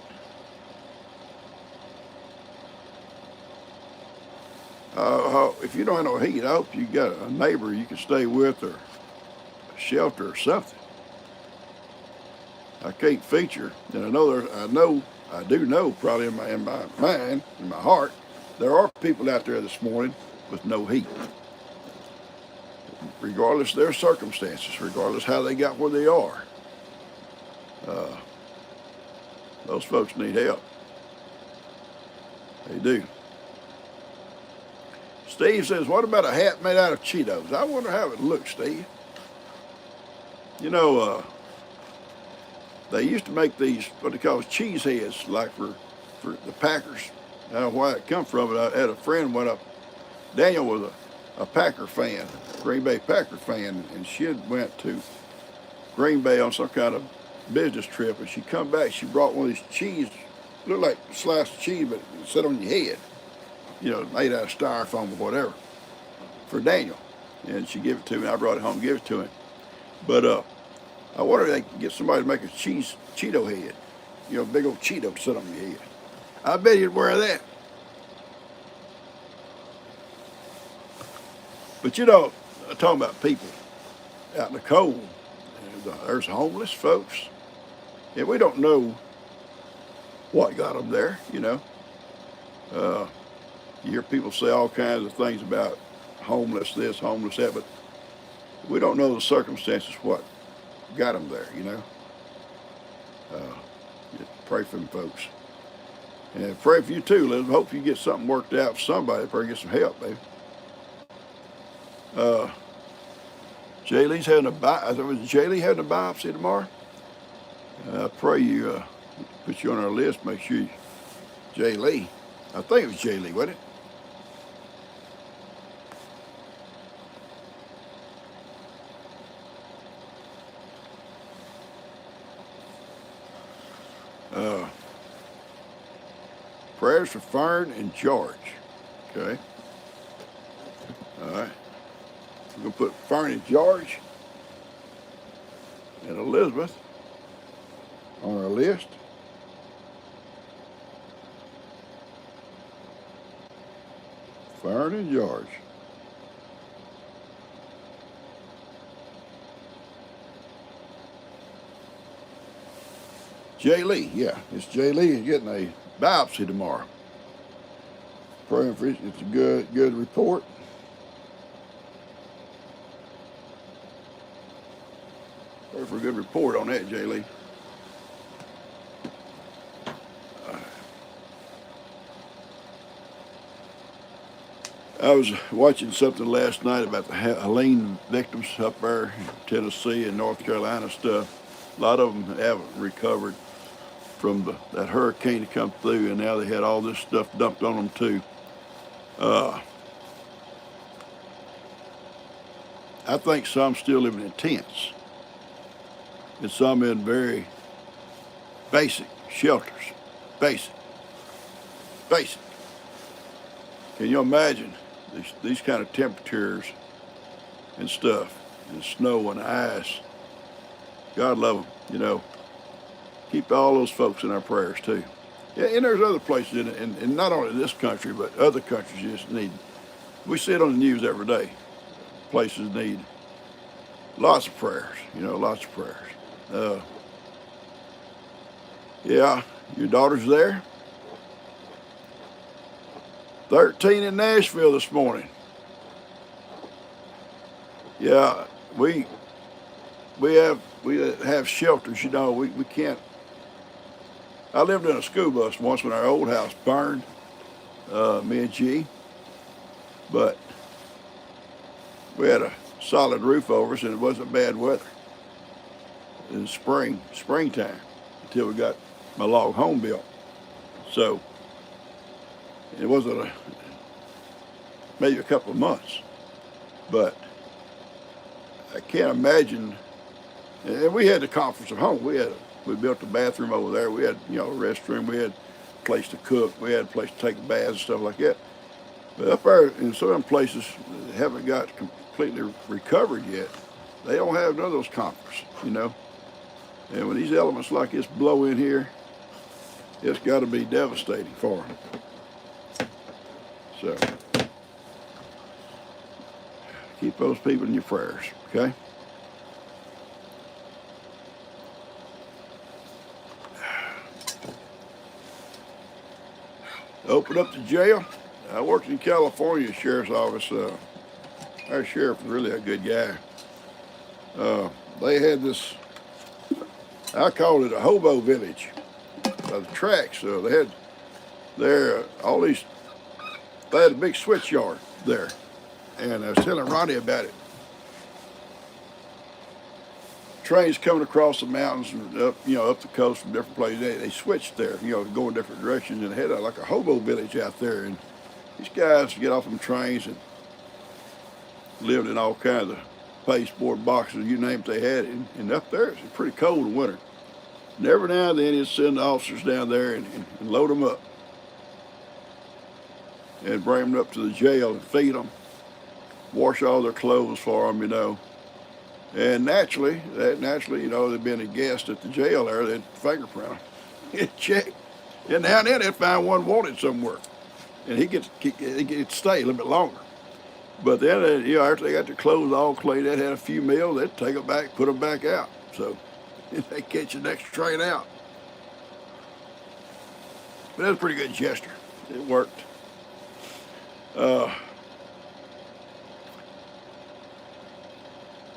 if you don't have no heat, I hope you got a neighbor you can stay with or a shelter or something. I can't feature, and I do know, probably in my mind, in my heart, there are people out there this morning with no heat, regardless of their circumstances, regardless how they got where they are. Uh, those folks need help. They do. Steve says, "What about a hat made out of Cheetos?" I wonder how it looks, Steve. You know, they used to make these what they call cheese heads, like for the Packers. I don't know why it come from, but I had a friend went up. Daniel was a Packer fan, Green Bay Packer fan, and she had went to Green Bay on some kind of business trip, and she come back. She brought one of these cheese, looked like a slice of cheese, but it sat on your head. You know, made out of styrofoam or whatever, for Daniel. And she gave it to me. I brought it home and gave it to him. But I wonder if they can get somebody to make a Cheeto head. You know, big old Cheeto to sit on your head. I bet you'd wear that. But you know, I'm talking about people out in the cold. There's homeless folks. And we don't know what got them there, you know. Uh, you hear people say all kinds of things about homeless this, homeless that, but we don't know the circumstances what got them there, you know. Just pray for them folks. And pray for you too, Liz. Hope you get something worked out for somebody. Pray get some help, baby. Uh, Jay Lee's having a Jay Lee having a biopsy tomorrow? I pray you put you on our list. Make sure Jay Lee. I think it was Jay Lee, wasn't it? Prayers for Fern and George. Okay. All right. We're going to put Fern and George and Elizabeth on our list. Fern and George. Jay Lee, yeah. It's Jay Lee is getting a biopsy tomorrow. Praying for it. It's a good report. Pray for a good report on that, Jay Lee. I was watching something last night about the Helene victims up there in Tennessee and North Carolina stuff. A lot of them haven't recovered from that hurricane to come through, and now they had all this stuff dumped on them too. I think some still living in tents, and some in very basic shelters. Basic. Can you imagine these kind of temperatures and stuff, and snow and ice? God love them, you know. Keep all those folks in our prayers too. Yeah, and there's other places and not only this country, but other countries just need. We see it on the news every day. Places need lots of prayers, you know, lots of prayers. Uh, yeah, your daughter's there. 13 in Nashville this morning. Yeah, we have shelters, you know. We can't. I lived in a school bus once when our old house burned, me and G, but we had a solid roof over us and it wasn't bad weather. In springtime, until we got my log home built. So it wasn't maybe a couple of months, but I can't imagine. And we had the conference at home. We built a bathroom over there. We had, you know, a restroom. We had a place to cook. We had a place to take baths and stuff like that. But up there in some of them places that haven't got completely recovered yet, they don't have none of those comforts, you know. And when these elements like this blow in here, it's got to be devastating for them. So keep those people in your prayers, okay? Open up the jail. I worked in California Sheriff's Office. Our sheriff was really a good guy. They had this, I called it a hobo village by the tracks. They had there all these, they had a big switch yard there. And I was telling Ronnie about it. Trains coming across the mountains and up, you know, up the coast from different places. They switched there, you know, to go in different directions, and they had like a hobo village out there. And these guys get off them trains and lived in all kinds of pasteboard boxes, you name it, they had it. And up there, it's pretty cold in winter. And every now and then, you'd send the officers down there and load them up and bring them up to the jail and feed them, wash all their clothes for them, you know. And naturally, you know, they'd been a guest at the jail there, they'd fingerprint them, get checked. And now and then they'd find one wanted somewhere. And he gets to stay a little bit longer. But then, you know, after they got their clothes all clean, they'd had a few meals, they'd take them back, put them back out. So they catch the next train out. But that was a pretty good gesture. It worked.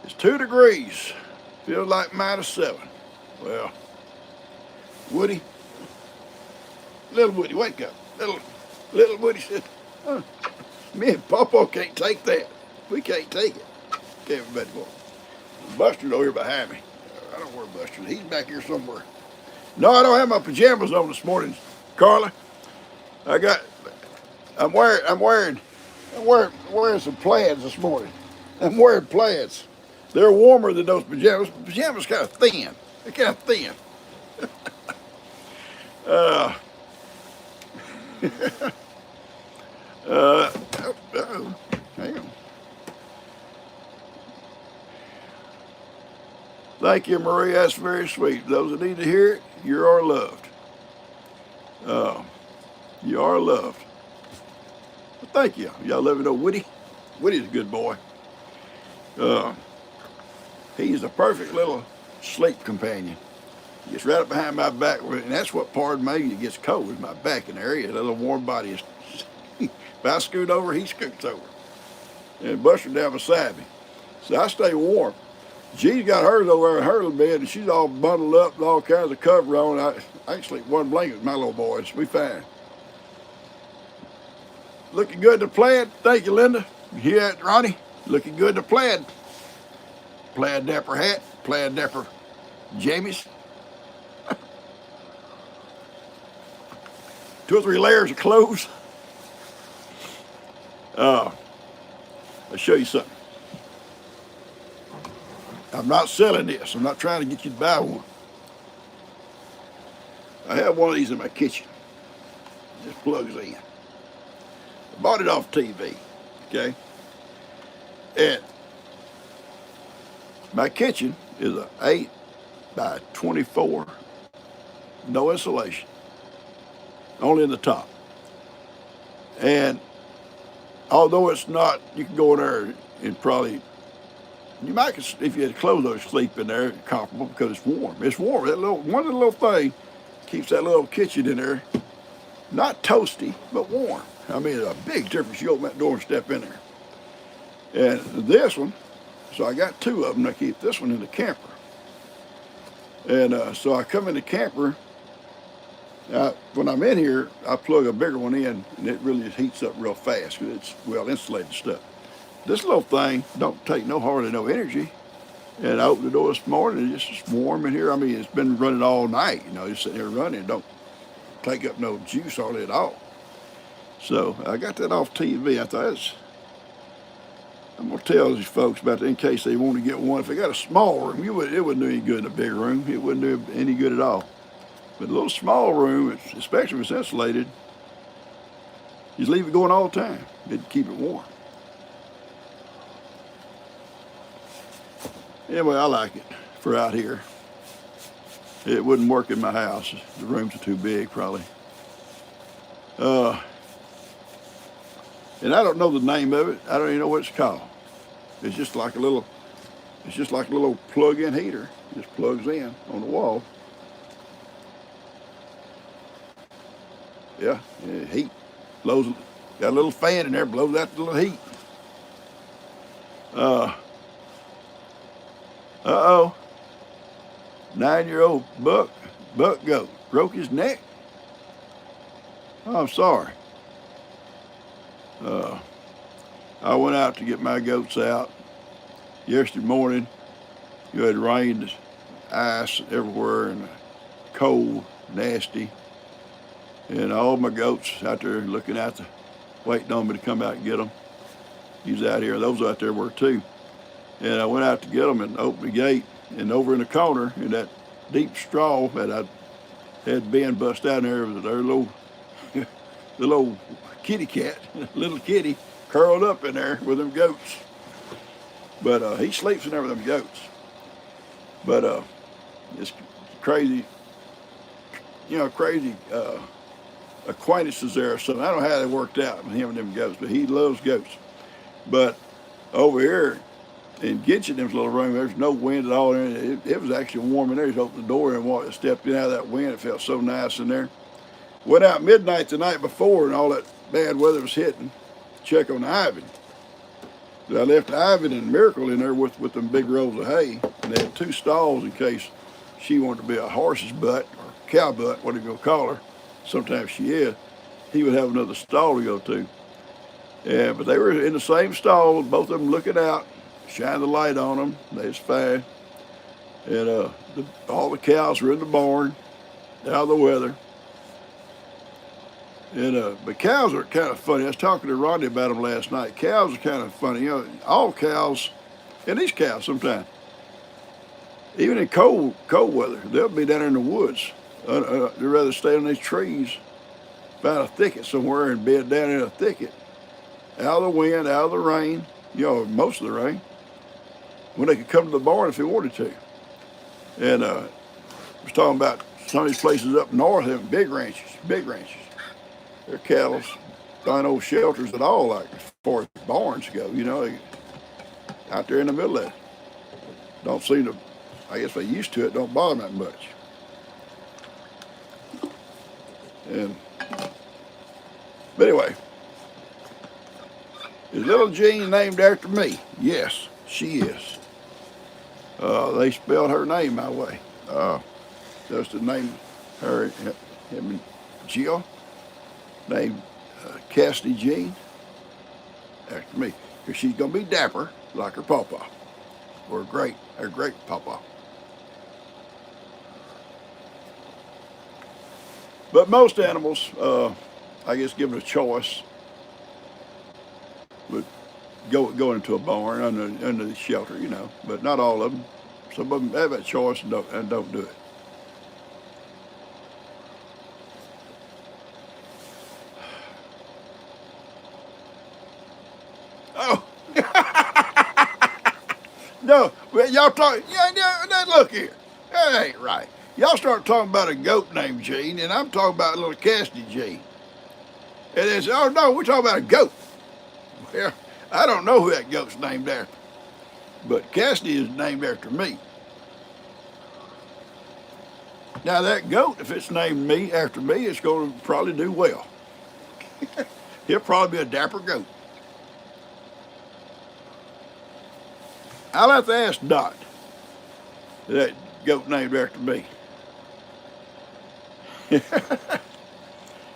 It's 2 degrees. Feels like -7. Well, Woody, little Woody, wake up. Little Woody said, me and PawPaw can't take that. We can't take it. Okay, everybody, boy. Buster's over here behind me. I don't know where Buster is. He's back here somewhere. No, I don't have my pajamas on this morning, Carla. I'm wearing some plaids this morning. I'm wearing plaids. They're warmer than those pajamas. Pajamas kind of thin. They're kind of thin. Hang on. Thank you, Marie. That's very sweet. Those that need to hear it, you are loved. You are loved. Well, thank you. Y'all let me know Woody. Woody's a good boy. He's a perfect little sleep companion. He gets right up behind my back, and that's what part of me it gets cold is my back in the area. That little warm body is. If I scoot over, he scoots over, and Buster down beside me. So I stay warm. G's got hers over in her little bed, and she's all bundled up with all kinds of cover on. I can sleep one blanket with my little boys. We fine. Looking good to plaid. Thank you, Linda. You hear that, Ronnie? Looking good to plaid. Plaid dapper hat, plaid dapper jammies. 2 or 3 layers of clothes. I'll show you something. I'm not selling this. I'm not trying to get you to buy one. I have one of these in my kitchen. This plugs in. I bought it off TV, okay? And my kitchen is a 8 by 24, no insulation, only in the top. And although it's not, you can go in there and probably, you might, if you had clothes on, sleep in there, comfortable because it's warm. It's warm. That little, one of the little thing keeps that little kitchen in there, not toasty, but warm. I mean, it's a big difference. You open that door and step in there. And this one, so I got two of them. I keep this one in the camper. And so I come in the camper. When I'm in here, I plug a bigger one in, and it really heats up real fast because it's well insulated stuff. This little thing don't take hardly no energy. And I opened the door this morning, and it's just warm in here. I mean, it's been running all night. You know, just sitting here running. It don't take up no juice hardly at all. So I got that off TV. I thought, I'm gonna tell these folks about that in case they want to get one. If they got a small room, it wouldn't do any good in a big room. It wouldn't do any good at all. But a little small room, especially if it's insulated, you just leave it going all the time. It'd keep it warm. Anyway, I like it for out here. It wouldn't work in my house. The rooms are too big, probably. And I don't know the name of it. I don't even know what it's called. It's just like a little plug-in heater. It just plugs in on the wall. Yeah, heat. Blows, got a little fan in there, blows out the little heat. Uh-oh. 9-year-old buck goat broke his neck. Oh, I'm sorry. I went out to get my goats out yesterday morning. You had rained, ice everywhere, and cold, nasty. And all my goats out there looking out waiting on me to come out and get them. He's out here. Those out there were too. And I went out to get them and opened the gate. And over in the corner, in that deep straw that I had Ben bust out in there, was their little, the little kitty cat, little kitty, curled up in there with them goats. But he sleeps in there with them goats. But it's crazy, crazy acquaintances there or something. I don't know how they worked out with him and them goats, but he loves goats. But over here in Gitchen's little room, there's no wind at all in it. It was actually warm in there. He opened the door and stepped in out of that wind. It felt so nice in there. Went out midnight the night before and all that bad weather was hitting. Check on Ivan. So I left Ivan and Miracle in there with them big rolls of hay. And they had two stalls in case she wanted to be a horse's butt or cow butt, whatever you're going to call her. Sometimes she is. He would have another stall to go to. Yeah, but they were in the same stall, both of them looking out, shine the light on them. They was fine. And all the cows were in the barn, out of the weather. And but cows are kind of funny. I was talking to Rodney about them last night. Cows are kind of funny. All cows, and these cows sometimes, even in cold weather, they'll be down in the woods. They'd rather stay on these trees, find a thicket somewhere and bed down in a thicket, out of the wind, out of the rain, most of the rain, when they could come to the barn if they wanted to. And I was talking about some of these places up north having big ranches. Their cattle's find old shelters at all, like as far as barns go, out there in the middle of it. Don't seem to, I guess they're used to it, don't bother them that much. But anyway, is little Jean named after me? Yes, she is. They spelled her name my way. Just to name her, him and Jill, named Cassidy Jean after me, because she's gonna be dapper like her PawPaw, or her great PawPaw. But most animals, I guess, given a choice, would go into a barn under the shelter, But not all of them. Some of them have that choice and don't do it. Well, y'all talk. Yeah, look here. That ain't right. Y'all start talking about a goat named Gene, and I'm talking about little Cassidy Gene. And they say, oh no, we're talking about a goat. Well, I don't know who that goat's named after, but Cassidy is named after me. Now that goat, if it's named me after me, it's going to probably do well. He'll probably be a dapper goat. I'll have to ask Dot, that goat named after me.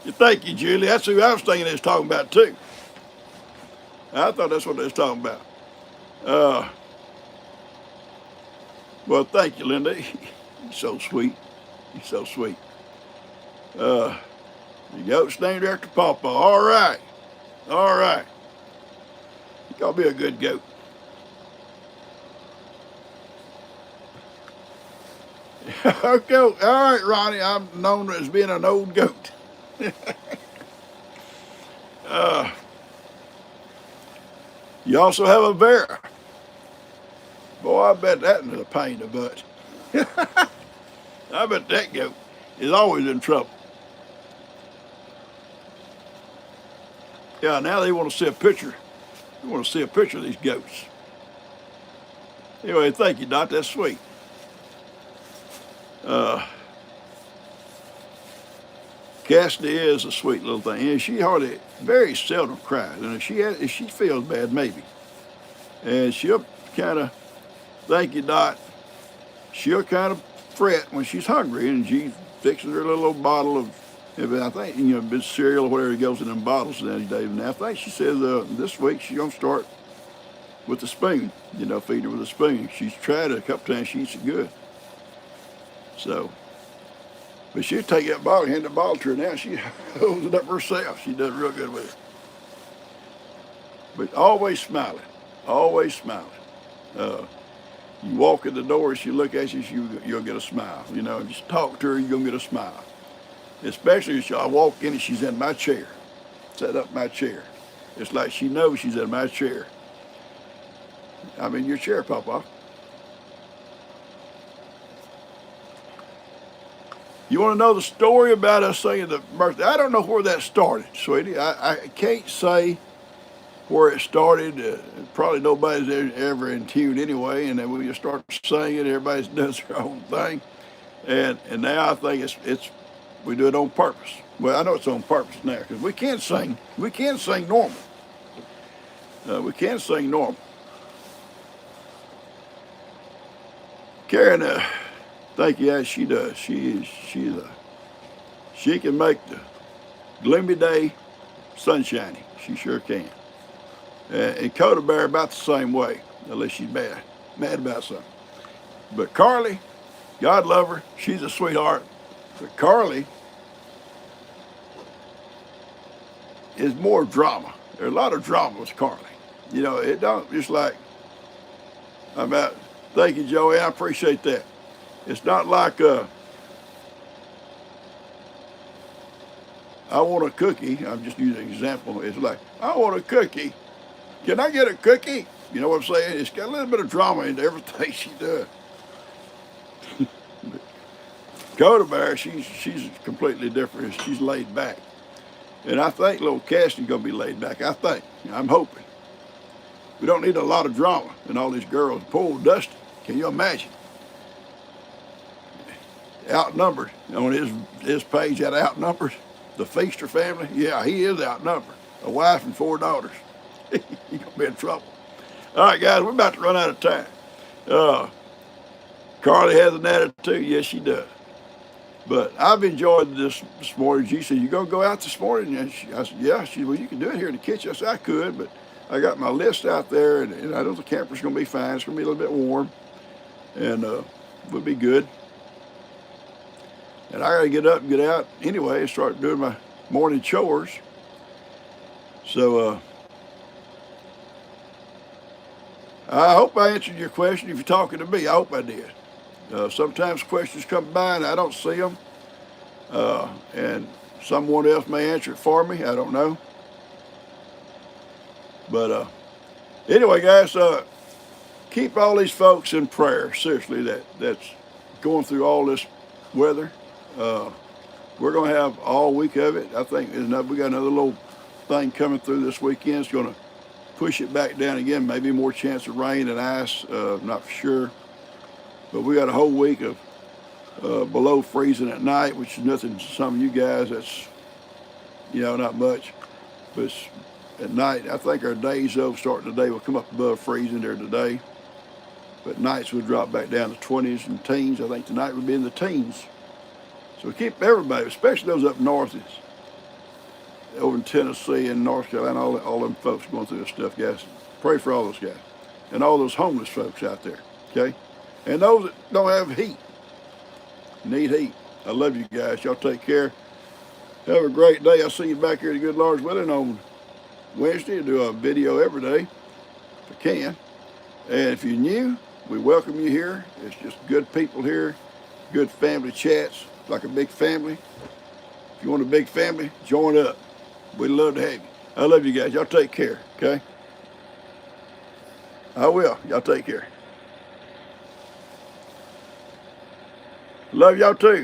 Thank you, Julie. That's who I was thinking they was talking about too. I thought that's what they was talking about. Uh, well, thank you, Linda. You're so sweet. You're so sweet. The goat's named after PawPaw. All right. All right. You're going to be a good goat. Okay. All right, Ronnie. I'm known as being an old goat. uh, you also have a bear. Boy, I bet that is a pain in the butt. I bet that goat is always in trouble. Yeah, now they want to see a picture. They want to see a picture of these goats. Anyway, thank you, Doc. That's sweet. Uh, Cassidy is a sweet little thing. And she very seldom cries. And if she feels bad, maybe. And she'll kind of, thank you, Dot. She'll kind of fret when she's hungry, and she fixes her little bottle of, I think, bit cereal or whatever goes in them bottles nowadays. And I think she says this week she's gonna start with the spoon. Feed her with a spoon. She's tried it a couple times. She eats it good. So, but she'll take that bottle, hand the bottle to her. Now she holds it up herself. She does real good with it. But always smiling. Always smiling. You walk in the door, she look at you, you'll get a smile. Just talk to her, you're gonna get a smile. Especially if I walk in and she's in my chair, set up my chair. It's like she knows she's in my chair. I'm in your chair, PawPaw. You want to know the story about us saying the birthday? I don't know where that started, sweetie. I can't say where it started. Probably nobody's ever in tune anyway, and then we just start singing. Everybody does their own thing, and now I think it's we do it on purpose. Well, I know it's on purpose now because we can sing. We can sing normal. We can sing normal. Karen, thank you. As she does. She can make the gloomy day sunshiny. She sure can. And Coda Bear about the same way, unless she's mad about something. But Carly, God love her, she's a sweetheart. But Carly is more drama. There's a lot of drama with Carly. It don't just like about. Thank you, Joey. I appreciate that. It's not like I want a cookie. I'm just using an example. It's like I want a cookie. Can I get a cookie? You know what I'm saying? It's got a little bit of drama into everything she does. Coda Bear, she's completely different. She's laid back. And I think little Cassidy's going to be laid back. I think. I'm hoping. We don't need a lot of drama and all these girls. Poor old Dusty. Can you imagine? Outnumbered. On his page, that outnumbered. The Feaster family. Yeah, he is outnumbered. A wife and 4 daughters. He's going to be in trouble. All right, guys, we're about to run out of time. Carly has an attitude. Yes, she does. But I've enjoyed this morning. She said, you going to go out this morning? And I said, yeah. She said, well, you can do it here in the kitchen. I said, I could, but I got my list out there, and I know the camper's going to be fine. It's going to be a little bit warm, and we'll be good. And I got to get up and get out anyway and start doing my morning chores. So I hope I answered your question. If you're talking to me, I hope I did. Sometimes questions come by and I don't see them. And someone else may answer it for me. I don't know. But anyway, guys, keep all these folks in prayer. Seriously, that's going through all this weather. Uh, we're going to have all week of it. I think we got another little thing coming through this weekend. It's going to push it back down again. Maybe more chance of rain and ice. Not for sure. But we got a whole week of below freezing at night, which is nothing to some of you guys. That's, not much. But at night, I think our days, though, starting today, will come up above freezing there today. But nights will drop back down to 20s and teens. I think tonight will be in the teens. So keep everybody, especially those up north, over in Tennessee and North Carolina, all them folks going through this stuff, guys. Pray for all those guys. And all those homeless folks out there, okay? And those that don't have heat, need heat. I love you guys. Y'all take care. Have a great day. I'll see you back here at the Good Lord's Willing on Wednesday. I'll do a video every day if I can. And if you're new, we welcome you here. It's just good people here, good family chats, like a big family. If you want a big family, join up. We'd love to have you. I love you guys. Y'all take care, okay? I will. Y'all take care. Love y'all too.